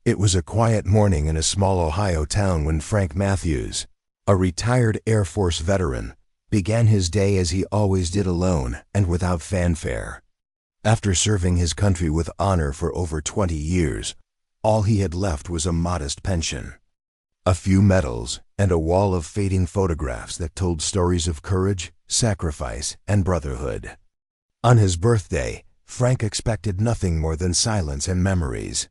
It was a quiet morning in a small Ohio town when Frank Matthews, a retired Air Force veteran, began his day as he always did, alone and without fanfare. After serving his country with honor for over 20 years, all he had left was a modest pension, a few medals, and a wall of fading photographs that told stories of courage, sacrifice, and brotherhood. On his birthday, Frank expected nothing more than silence and memories.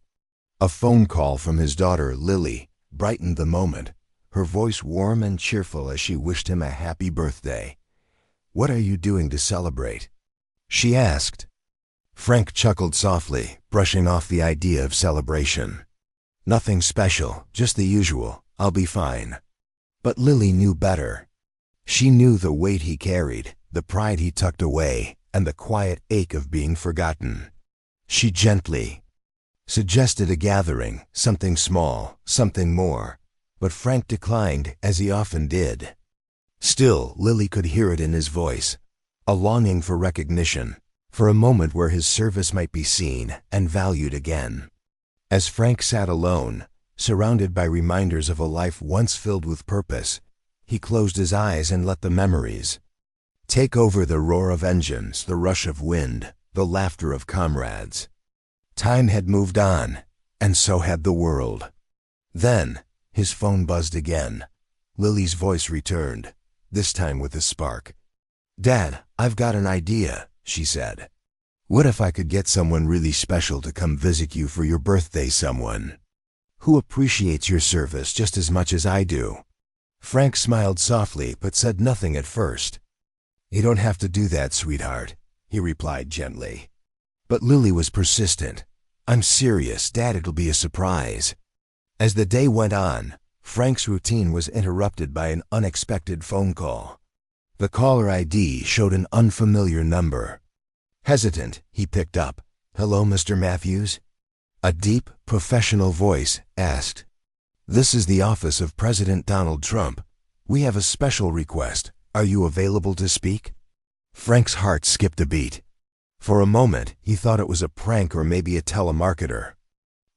A phone call from his daughter, Lily, brightened the moment, her voice warm and cheerful as she wished him a happy birthday. "What are you doing to celebrate?" she asked. Frank chuckled softly, brushing off the idea of celebration. "Nothing special, just the usual. I'll be fine." But Lily knew better. She knew the weight he carried, the pride he tucked away, and the quiet ache of being forgotten. She gently suggested a gathering, something small, something more, but Frank declined, as he often did. Still, Lily could hear it in his voice, a longing for recognition, for a moment where his service might be seen and valued again. As Frank sat alone, surrounded by reminders of a life once filled with purpose, he closed his eyes and let the memories take over, the roar of engines, the rush of wind, the laughter of comrades. Time had moved on, and so had the world. Then, his phone buzzed again. Lily's voice returned, this time with a spark. "Dad, I've got an idea," she said. "What if I could get someone really special to come visit you for your birthday, someone who appreciates your service just as much as I do?" Frank smiled softly but said nothing at first. "You don't have to do that, sweetheart," he replied gently. But Lily was persistent. "I'm serious, Dad, it'll be a surprise." As the day went on, Frank's routine was interrupted by an unexpected phone call. The caller ID showed an unfamiliar number. Hesitant, he picked up. "Hello, Mr. Matthews?" A deep, professional voice asked. "This is the office of President Donald Trump. We have a special request. Are you available to speak?" Frank's heart skipped a beat. For a moment, he thought it was a prank or maybe a telemarketer.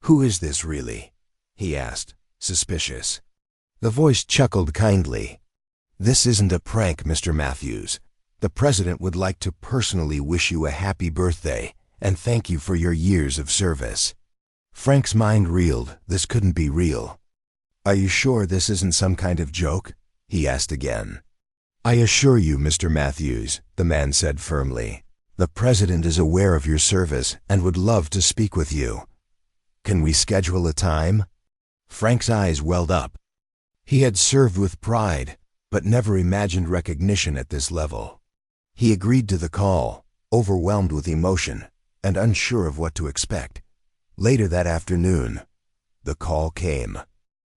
"Who is this really?" he asked, suspicious. The voice chuckled kindly. "This isn't a prank, Mr. Matthews. The President would like to personally wish you a happy birthday and thank you for your years of service." Frank's mind reeled. This couldn't be real. "Are you sure this isn't some kind of joke?" he asked again. "I assure you, Mr. Matthews," the man said firmly, "the President is aware of your service and would love to speak with you. Can we schedule a time?" Frank's eyes welled up. He had served with pride, but never imagined recognition at this level. He agreed to the call, overwhelmed with emotion and unsure of what to expect. Later that afternoon, the call came.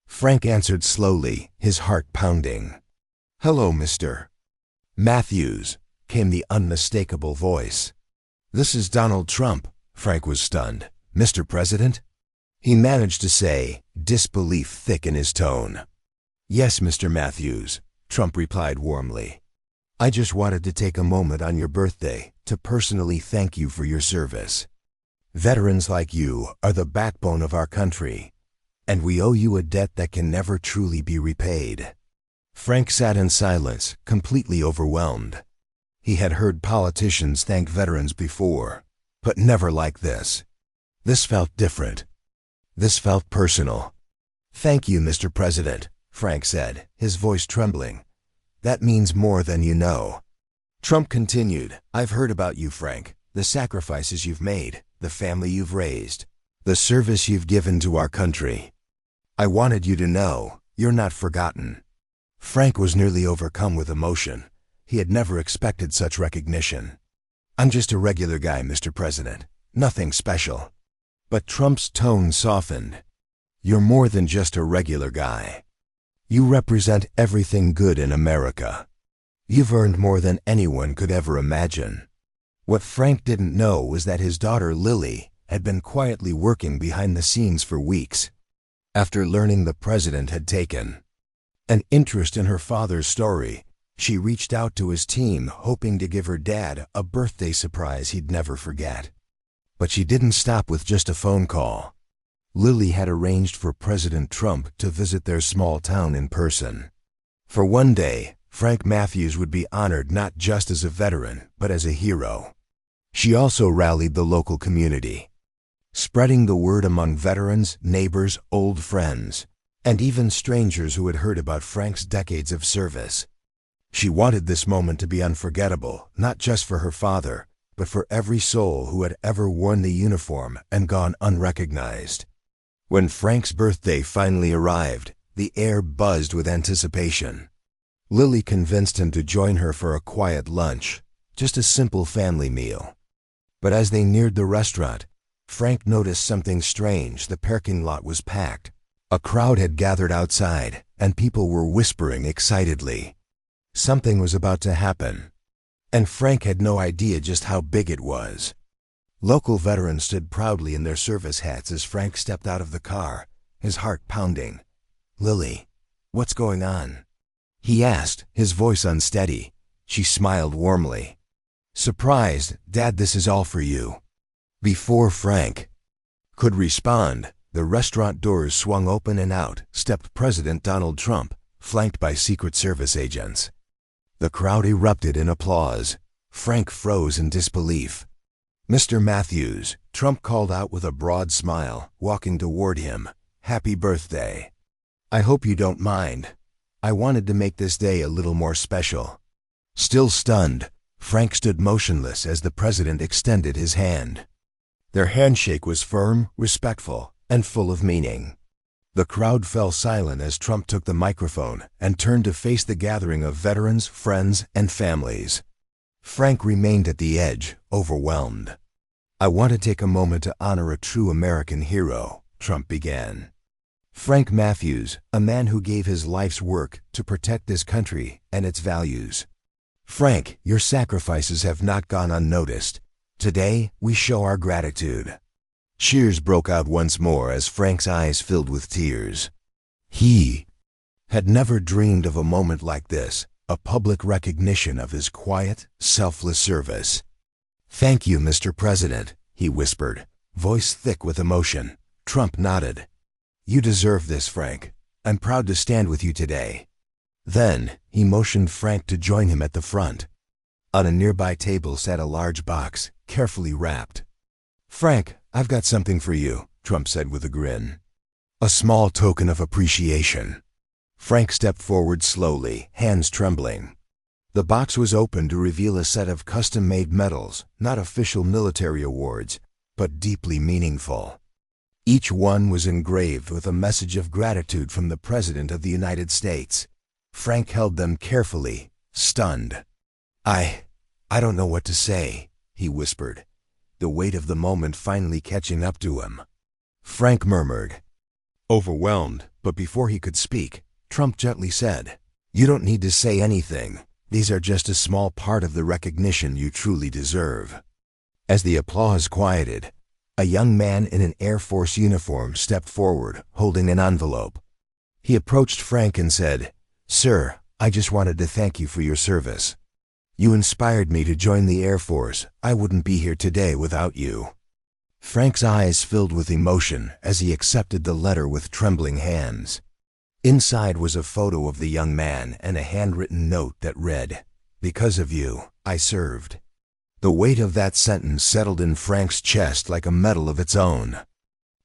Frank answered slowly, his heart pounding. "Hello, Mr. Matthews," came the unmistakable voice. "This is Donald Trump." Frank was stunned. "Mr. President?" he managed to say, disbelief thick in his tone. "Yes, Mr. Matthews," Trump replied warmly. "I just wanted to take a moment on your birthday to personally thank you for your service. Veterans like you are the backbone of our country, and we owe you a debt that can never truly be repaid." Frank sat in silence, completely overwhelmed. He had heard politicians thank veterans before, but never like this. This felt different. This felt personal. "Thank you, Mr. President," Frank said, his voice trembling. "That means more than you know." Trump continued, "I've heard about you, Frank, the sacrifices you've made, the family you've raised, the service you've given to our country. I wanted you to know you're not forgotten." Frank was nearly overcome with emotion. He had never expected such recognition. "I'm just a regular guy, Mr. President. Nothing special." But Trump's tone softened. "You're more than just a regular guy. You represent everything good in America. You've earned more than anyone could ever imagine." What Frank didn't know was that his daughter Lily had been quietly working behind the scenes for weeks. After learning the President had taken an interest in her father's story, she reached out to his team hoping to give her dad a birthday surprise he'd never forget. But she didn't stop with just a phone call. Lily had arranged for President Trump to visit their small town in person. For one day, Frank Matthews would be honored not just as a veteran, but as a hero. She also rallied the local community, spreading the word among veterans, neighbors, old friends, and even strangers who had heard about Frank's decades of service. She wanted this moment to be unforgettable, not just for her father, but for every soul who had ever worn the uniform and gone unrecognized. When Frank's birthday finally arrived, the air buzzed with anticipation. Lily convinced him to join her for a quiet lunch, just a simple family meal. But as they neared the restaurant, Frank noticed something strange. The parking lot was packed. A crowd had gathered outside, and people were whispering excitedly. Something was about to happen, and Frank had no idea just how big it was. Local veterans stood proudly in their service hats as Frank stepped out of the car, his heart pounding. "Lily, what's going on?" he asked, his voice unsteady. She smiled warmly. "Surprised, Dad, this is all for you." Before Frank could respond, the restaurant doors swung open and out stepped President Donald Trump, flanked by Secret Service agents. The crowd erupted in applause. Frank froze in disbelief. "Mr. Matthews," Trump called out with a broad smile, walking toward him. "Happy birthday. I hope you don't mind. I wanted to make this day a little more special." Still stunned, Frank stood motionless as the president extended his hand. Their handshake was firm, respectful, and full of meaning. The crowd fell silent as Trump took the microphone and turned to face the gathering of veterans, friends, and families. Frank remained at the edge, overwhelmed. "I want to take a moment to honor a true American hero," Trump began. "Frank Matthews, a man who gave his life's work to protect this country and its values. Frank, your sacrifices have not gone unnoticed. Today, we show our gratitude." Cheers broke out once more as Frank's eyes filled with tears. He had never dreamed of a moment like this, a public recognition of his quiet, selfless service. "Thank you, Mr. President," he whispered, voice thick with emotion. Trump nodded. "You deserve this, Frank. I'm proud to stand with you today." Then, he motioned Frank to join him at the front. On a nearby table sat a large box, carefully wrapped. "Frank, I've got something for you," Trump said with a grin. "A small token of appreciation." Frank stepped forward slowly, hands trembling. The box was opened to reveal a set of custom-made medals, not official military awards, but deeply meaningful. Each one was engraved with a message of gratitude from the President of the United States. Frank held them carefully, stunned. I don't know what to say," he whispered, the weight of the moment finally catching up to him. Frank murmured, overwhelmed, but before he could speak, Trump gently said, "You don't need to say anything. These are just a small part of the recognition you truly deserve." As the applause quieted, a young man in an Air Force uniform stepped forward, holding an envelope. He approached Frank and said, "Sir, I just wanted to thank you for your service. You inspired me to join the Air Force. I wouldn't be here today without you." Frank's eyes filled with emotion as he accepted the letter with trembling hands. Inside was a photo of the young man and a handwritten note that read, "Because of you, I served." The weight of that sentence settled in Frank's chest like a medal of its own.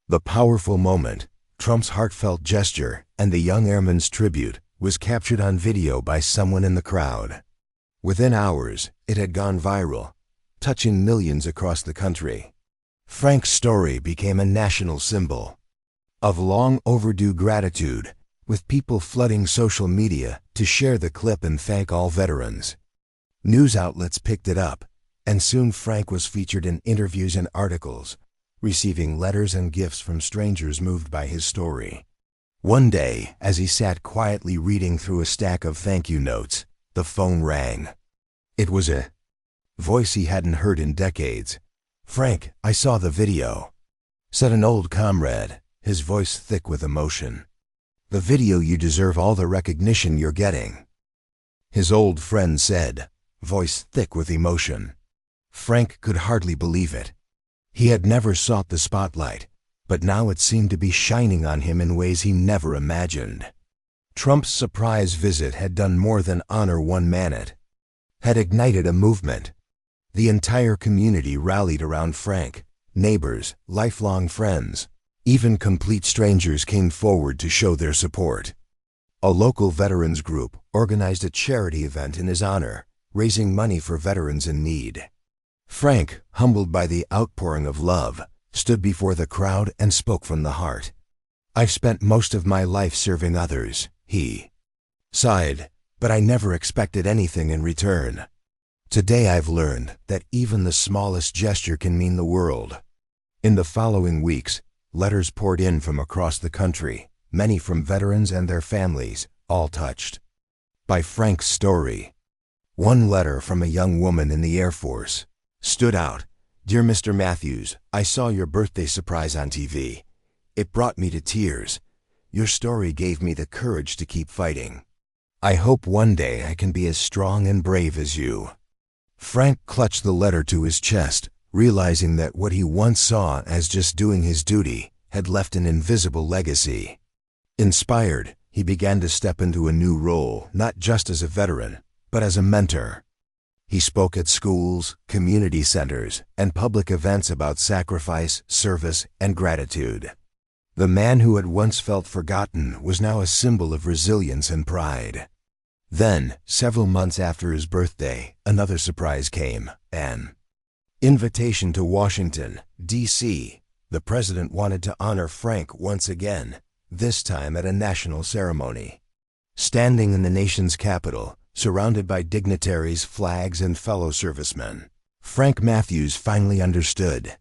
The powerful moment, Trump's heartfelt gesture, and the young airman's tribute was captured on video by someone in the crowd. Within hours, it had gone viral, touching millions across the country. Frank's story became a national symbol of long overdue gratitude, with people flooding social media to share the clip and thank all veterans. News outlets picked it up, and soon Frank was featured in interviews and articles, receiving letters and gifts from strangers moved by his story. One day, as he sat quietly reading through a stack of thank you notes, the phone rang. It was a voice he hadn't heard in decades. "Frank, I saw the video," said an old comrade, his voice thick with emotion. "The video, you deserve all the recognition you're getting," his old friend said, voice thick with emotion. Frank could hardly believe it. He had never sought the spotlight, but now it seemed to be shining on him in ways he never imagined. Trump's surprise visit had done more than honor one man. It had ignited a movement. The entire community rallied around Frank. Neighbors, lifelong friends, even complete strangers came forward to show their support. A local veterans group organized a charity event in his honor, raising money for veterans in need. Frank, humbled by the outpouring of love, stood before the crowd and spoke from the heart. "I've spent most of my life serving others," he sighed, "but I never expected anything in return. Today I've learned that even the smallest gesture can mean the world." In the following weeks, letters poured in from across the country, many from veterans and their families, all touched by Frank's story. One letter from a young woman in the Air Force stood out. "Dear Mr. Matthews, I saw your birthday surprise on TV. It brought me to tears. Your story gave me the courage to keep fighting. I hope one day I can be as strong and brave as you." Frank clutched the letter to his chest, realizing that what he once saw as just doing his duty had left an invisible legacy. Inspired, he began to step into a new role, not just as a veteran, but as a mentor. He spoke at schools, community centers, and public events about sacrifice, service, and gratitude. The man who had once felt forgotten was now a symbol of resilience and pride. Then, several months after his birthday, another surprise came, an invitation to Washington, D.C. The president wanted to honor Frank once again, this time at a national ceremony. Standing in the nation's capital, surrounded by dignitaries, flags, and fellow servicemen, Frank Matthews finally understood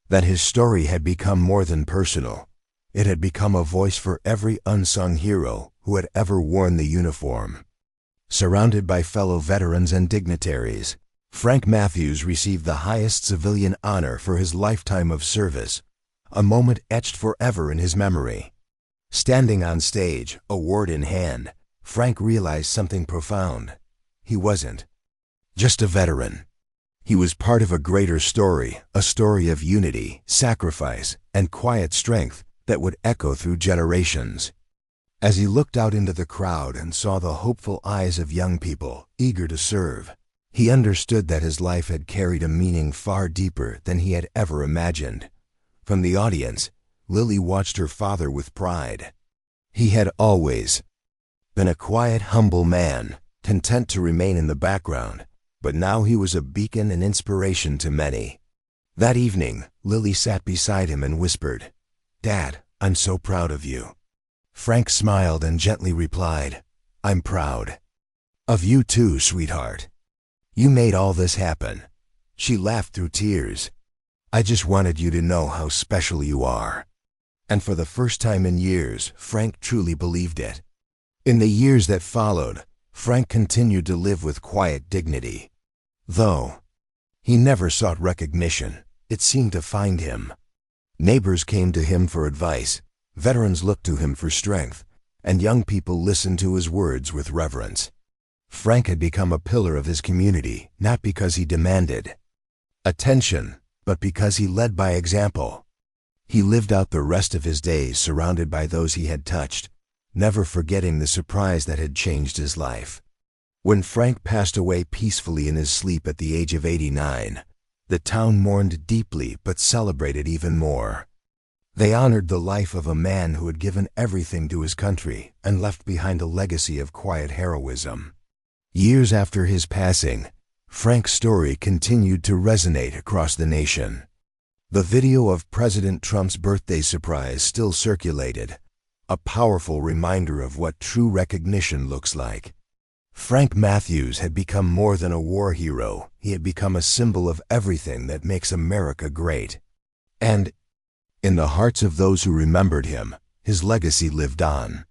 that his story had become more than personal. It had become a voice for every unsung hero who had ever worn the uniform. Surrounded by fellow veterans and dignitaries, Frank Matthews received the highest civilian honor for his lifetime of service, a moment etched forever in his memory. Standing on stage, award in hand, Frank realized something profound. He wasn't just a veteran. He was part of a greater story, a story of unity, sacrifice, and quiet strength that would echo through generations. As he looked out into the crowd and saw the hopeful eyes of young people eager to serve, he understood that his life had carried a meaning far deeper than he had ever imagined. From the audience, Lily watched her father with pride. He had always been a quiet, humble man, content to remain in the background, but now he was a beacon and inspiration to many. That evening, Lily sat beside him and whispered, "Dad, I'm so proud of you." Frank smiled and gently replied, "I'm proud of you too, sweetheart. You made all this happen." She laughed through tears. "I just wanted you to know how special you are." And for the first time in years, Frank truly believed it. In the years that followed, Frank continued to live with quiet dignity. Though he never sought recognition, it seemed to find him. Neighbors came to him for advice, veterans looked to him for strength, and young people listened to his words with reverence. Frank had become a pillar of his community, not because he demanded attention, but because he led by example. He lived out the rest of his days surrounded by those he had touched, never forgetting the surprise that had changed his life. When Frank passed away peacefully in his sleep at the age of 89, the town mourned deeply but celebrated even more. They honored the life of a man who had given everything to his country and left behind a legacy of quiet heroism. Years after his passing, Frank's story continued to resonate across the nation. The video of President Trump's birthday surprise still circulated, a powerful reminder of what true recognition looks like. Frank Matthews had become more than a war hero. He had become a symbol of everything that makes America great. And in the hearts of those who remembered him, his legacy lived on.